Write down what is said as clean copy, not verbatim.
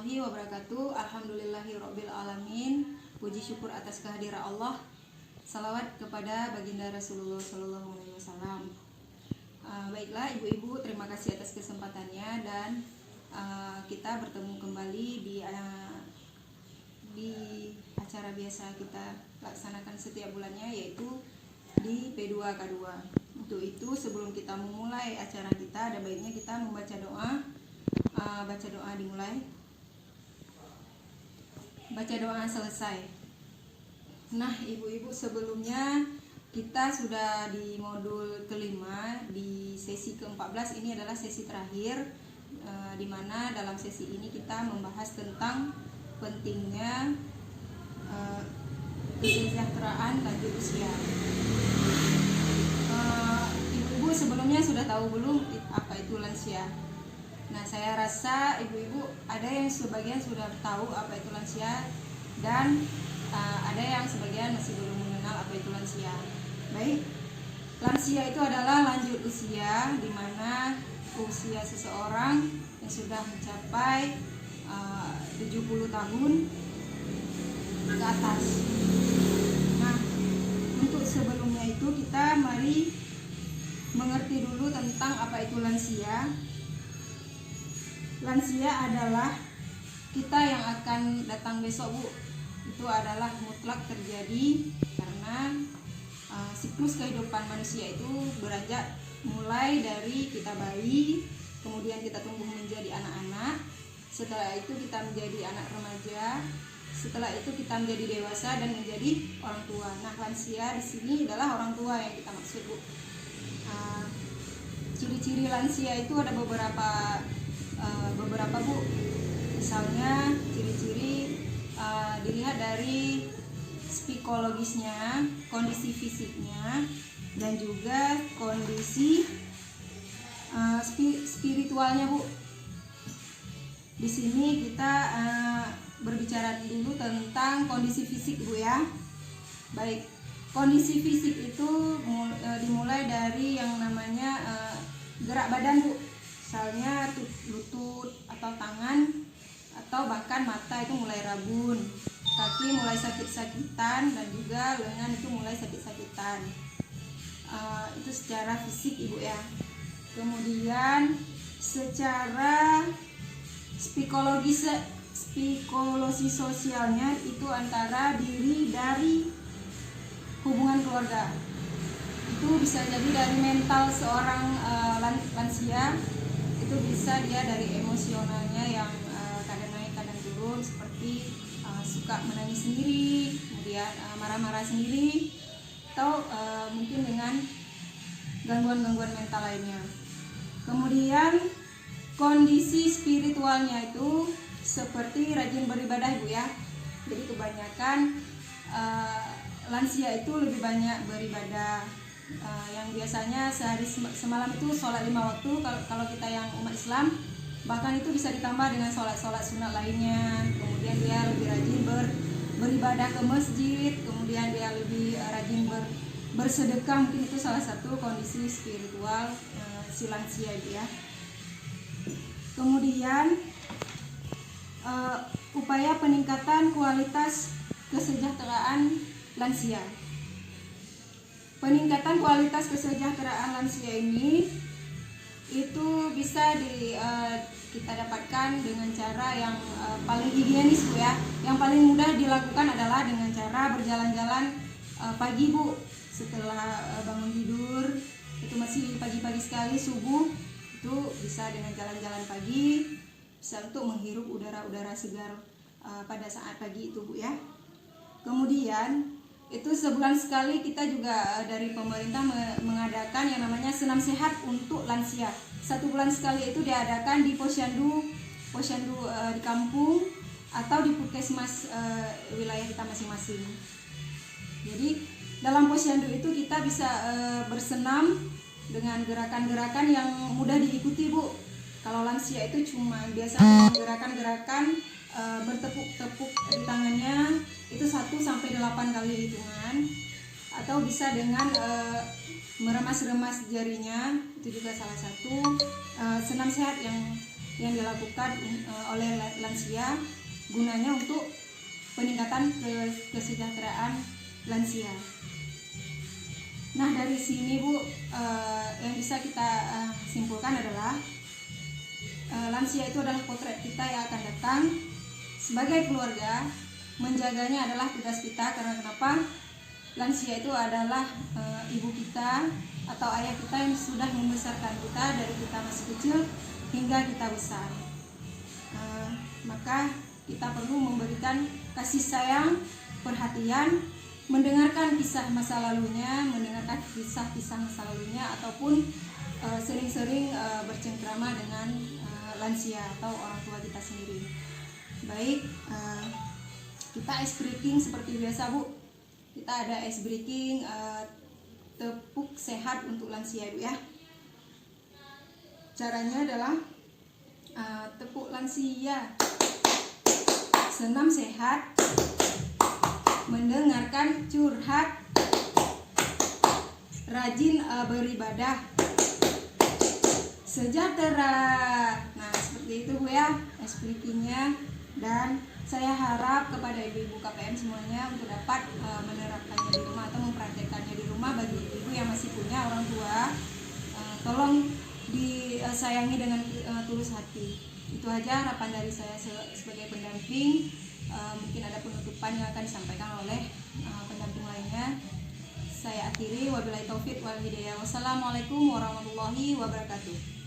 warahmatullahi wabarakatuh. Alhamdulillahirabbil alamin. Puji syukur atas kehadiran Allah. Salawat kepada baginda Rasulullah sallallahu alaihi wasallam. Baiklah ibu-ibu, terima kasih atas kesempatannya dan kita bertemu kembali di acara biasa kita laksanakan setiap bulannya, yaitu di P2K2. Untuk itu sebelum kita memulai acara kita, ada baiknya kita membaca doa. Baca doa dimulai. Baca doa selesai. Nah ibu-ibu, sebelumnya kita sudah di modul kelima, di sesi ke-14. Ini adalah sesi terakhir, di mana dalam sesi ini kita membahas tentang pentingnya kesejahteraan lanjut usia. Ibu-ibu sebelumnya sudah tahu belum apa itu lansia? Nah, saya rasa ibu-ibu ada yang sebagian sudah tahu apa itu lansia dan ada yang sebagian masih belum mengenal apa itu lansia. Baik, lansia itu adalah lanjut usia, di mana usia seseorang yang sudah mencapai 70 tahun ke atas. Nah, untuk sebelumnya itu kita mari mengerti dulu tentang apa itu lansia. Lansia adalah kita yang akan datang besok, Bu. Itu adalah mutlak terjadi karena siklus kehidupan manusia itu beranjak mulai dari kita bayi, kemudian kita tumbuh menjadi anak-anak, setelah itu kita menjadi anak remaja, setelah itu kita menjadi dewasa dan menjadi orang tua. Nah, lansia di sini adalah orang tua yang kita maksud, Bu. Ciri-ciri lansia itu ada beberapa, Bu. Misalnya ciri-ciri dilihat dari psikologisnya, kondisi fisiknya, dan juga kondisi spiritualnya, Bu. Di sini kita berbicara dulu tentang kondisi fisik, Bu, ya. Baik, kondisi fisik itu dimulai dari yang namanya gerak badan, Bu. Misalnya lutut atau tangan atau bahkan mata itu mulai rabun, kaki mulai sakit-sakitan, dan juga lengan itu mulai sakit-sakitan. Itu secara fisik, Ibu, ya. Kemudian secara psikologi sosialnya itu antara diri dari hubungan keluarga. Itu bisa jadi dari mental seorang lansia, itu bisa dia dari emosionalnya yang kadang naik kadang turun, seperti suka menangis sendiri, kemudian marah-marah sendiri, atau mungkin dengan gangguan-gangguan mental lainnya. Kemudian kondisi spiritualnya itu seperti rajin beribadah, Bu, ya. Jadi kebanyakan lansia itu lebih banyak beribadah, yang biasanya sehari semalam itu sholat 5 waktu. Kalau kita yang umat Islam, bahkan itu bisa ditambah dengan sholat sunat lainnya. Kemudian dia lebih rajin beribadah ke masjid, kemudian dia lebih rajin bersedekah. Mungkin itu salah satu kondisi spiritual si lansia, ya. Kemudian upaya peningkatan kualitas kesejahteraan lansia. Peningkatan kualitas kesejahteraan lansia ini itu bisa kita dapatkan dengan cara yang paling higienis, Bu, ya. Yang paling mudah dilakukan adalah dengan cara berjalan-jalan pagi, Bu. Setelah bangun tidur, itu masih pagi-pagi sekali, subuh, itu bisa dengan jalan-jalan pagi, bisa untuk menghirup udara-udara segar pada saat pagi itu, Bu, ya. Kemudian itu sebulan sekali kita juga dari pemerintah mengadakan yang namanya senam sehat untuk lansia. 1 bulan sekali itu diadakan di posyandu di kampung atau di puskesmas wilayah kita masing-masing. Jadi dalam posyandu itu kita bisa bersenam dengan gerakan-gerakan yang mudah diikuti, Bu. Kalau lansia itu cuma biasanya gerakan-gerakan bertepuk-tepuk di tangannya itu 1-8 kali hitungan, atau bisa dengan meremas-remas jarinya, itu juga salah satu senam sehat yang yang dilakukan oleh lansia gunanya untuk peningkatan kesejahteraan lansia. Nah, dari sini Bu, yang bisa kita simpulkan adalah lansia itu adalah potret kita yang akan datang. Sebagai keluarga, menjaganya adalah tugas kita. Karena kenapa? Lansia itu adalah ibu kita atau ayah kita yang sudah membesarkan kita dari kita masih kecil hingga kita besar. Maka kita perlu memberikan kasih sayang, perhatian, mendengarkan kisah masa lalunya, mendengarkan kisah-kisah masa lalunya, ataupun sering-sering bercengkrama dengan lansia atau orang tua kita sendiri. Baik, kita ice breaking seperti biasa Bu. Kita ada ice breaking tepuk sehat untuk lansia Bu ya. Caranya adalah tepuk lansia, senam sehat, mendengarkan curhat, rajin beribadah, sejahtera. Nah, seperti itu Bu ya ice breakingnya. Dan saya harap kepada ibu-ibu KPM semuanya untuk dapat menerapkannya di rumah atau mempraktekannya di rumah. Bagi ibu yang masih punya orang tua, tolong disayangi dengan tulus hati. Itu aja harapan dari saya sebagai pendamping. Mungkin ada penutupan yang akan disampaikan oleh pendamping lainnya. Saya akhiri, wabillahi taufik wal hidayah. Wassalamualaikum warahmatullahi wabarakatuh.